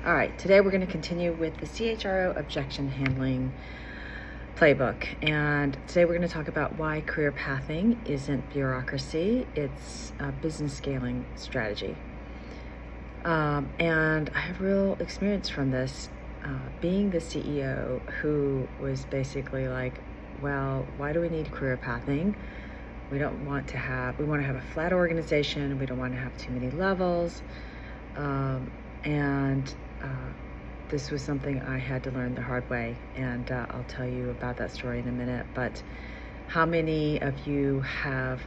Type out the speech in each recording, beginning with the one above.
All right, today we're going to continue with the CHRO objection handling playbook. And today we're going to talk about why career pathing isn't bureaucracy, it's a business scaling strategy. And I have real experience from this, being the CEO who was basically like, well, why do we need career pathing? We want to have a flat organization. We don't want to have too many levels. This was something I had to learn the hard way, and I'll tell you about that story in a minute. But how many of you have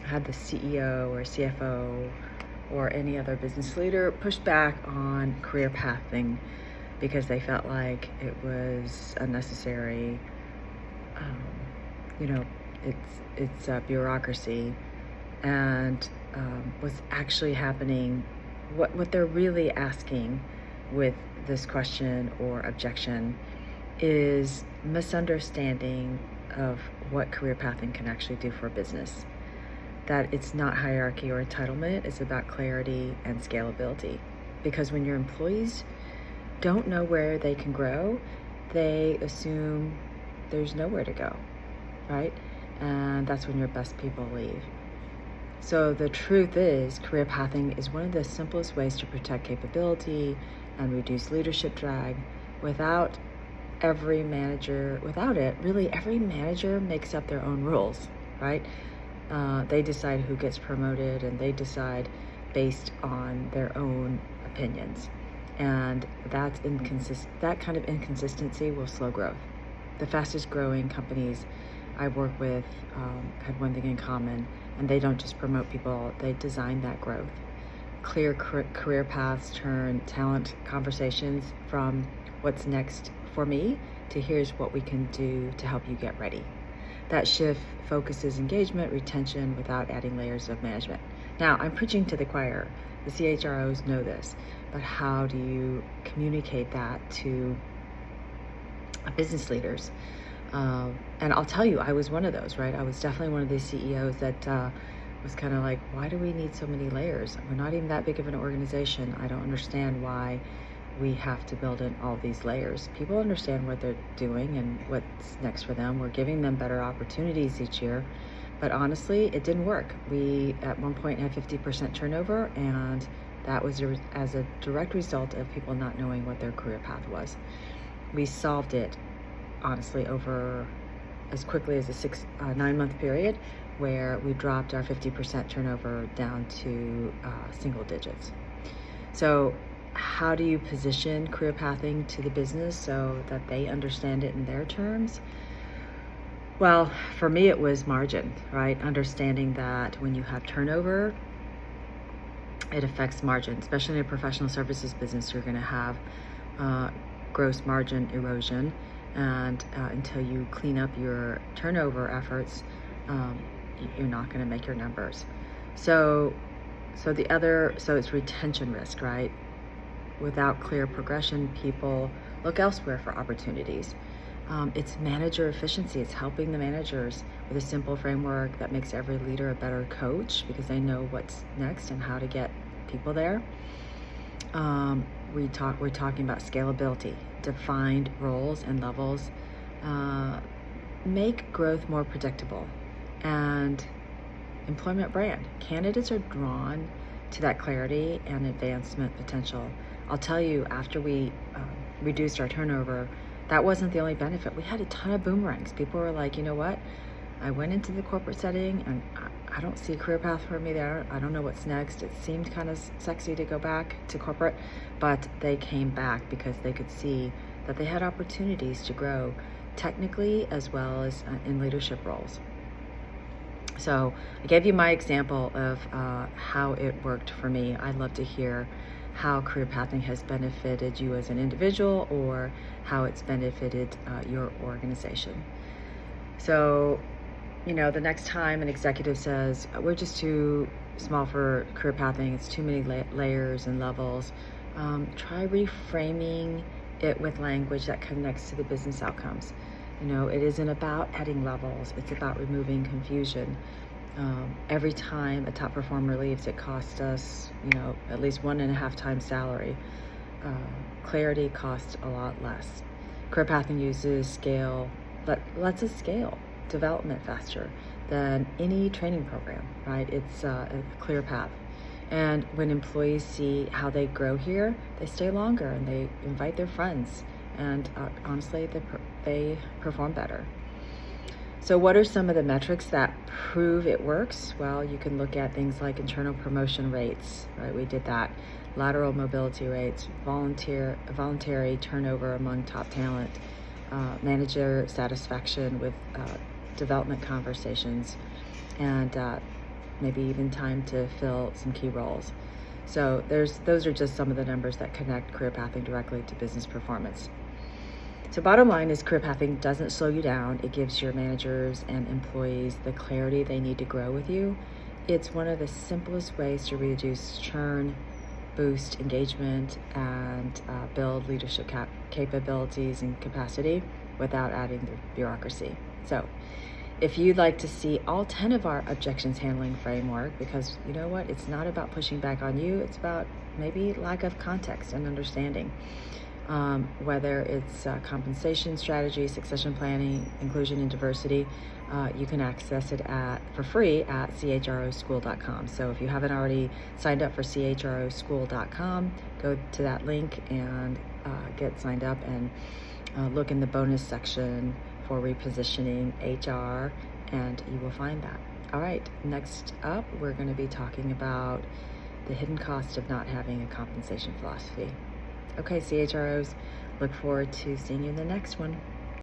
had the CEO or CFO or any other business leader push back on career pathing because they felt like it was unnecessary? It's bureaucracy, and what's actually happening, what they're really asking with this question or objection is misunderstanding of what career pathing can actually do for a business. That it's not hierarchy or entitlement, it's about clarity and scalability. Because when your employees don't know where they can grow, they assume there's nowhere to go, right? And that's when your best people leave. So the truth is, career pathing is one of the simplest ways to protect capability and reduce leadership drag. Without every manager makes up their own rules, right? They decide who gets promoted, and they decide based on their own opinions. And that kind of inconsistency will slow growth. The fastest growing companies I work with had one thing in common, and they don't just promote people, they design that growth. Clear career paths turn talent conversations from what's next for me to here's what we can do to help you get ready. That shift focuses engagement, retention without adding layers of management. Now, I'm preaching to the choir. The CHROs know this, but how do you communicate that to business leaders? And I'll tell you, I was one of those, right? I was definitely one of these CEOs that was kind of like, why do we need so many layers? We're not even that big of an organization. I don't understand why we have to build in all these layers. People understand what they're doing and what's next for them. We're giving them better opportunities each year. But honestly, it didn't work. We, at one point, had 50% turnover, and that was as a direct result of people not knowing what their career path was. We solved it, honestly, over as quickly as a 9-month period, where we dropped our 50% turnover down to single digits. So how do you position career pathing to the business so that they understand it in their terms? Well, for me, it was margin, right? Understanding that when you have turnover, it affects margin, especially in a professional services business. You're going to have gross margin erosion, and until you clean up your turnover efforts, you're not going to make your numbers. So it's retention risk, right? Without clear progression, people look elsewhere for opportunities. It's manager efficiency. It's helping the managers with a simple framework that makes every leader a better coach because they know what's next and how to get people there. We're talking about scalability, defined roles and levels, make growth more predictable, and employment brand. Candidates are drawn to that clarity and advancement potential. I'll tell you, after we reduced our turnover, that wasn't the only benefit. We had a ton of boomerangs. People were like, you know what? I went into the corporate setting and I don't see a career path for me there. I don't know what's next. It seemed kind of sexy to go back to corporate, but they came back because they could see that they had opportunities to grow technically as well as in leadership roles. So I gave you my example of how it worked for me. I'd love to hear how career pathing has benefited you as an individual or how it's benefited your organization. So, the next time an executive says, we're just too small for career pathing, it's too many layers and levels, try reframing it with language that connects to the business outcomes. It isn't about adding levels, it's about removing confusion. Every time a top performer leaves, it costs us, at least 1.5 times salary. clarity costs a lot less. Career pathing lets us scale development faster than any training program, right? It's a clear path. And when employees see how they grow here, they stay longer and they invite their friends. And honestly, they perform better. So what are some of the metrics that prove it works? Well, you can look at things like internal promotion rates, right? We did that. Lateral mobility rates, voluntary turnover among top talent, manager satisfaction with development conversations, and maybe even time to fill some key roles. So those are just some of the numbers that connect career pathing directly to business performance. So bottom line is career pathing doesn't slow you down. It gives your managers and employees the clarity they need to grow with you. It's one of the simplest ways to reduce churn, boost engagement, and build leadership capabilities and capacity without adding the bureaucracy. So if you'd like to see all 10 of our objections handling framework, because you know what, it's not about pushing back on you, it's about maybe lack of context and understanding. Whether it's compensation strategy, succession planning, inclusion and diversity, you can access it for free at CHROschool.com. So if you haven't already signed up for CHROschool.com, go to that link and get signed up, and look in the bonus section for repositioning HR, and you will find that. All right, next up, we're going to be talking about the hidden cost of not having a compensation philosophy. Okay, CHROs, look forward to seeing you in the next one.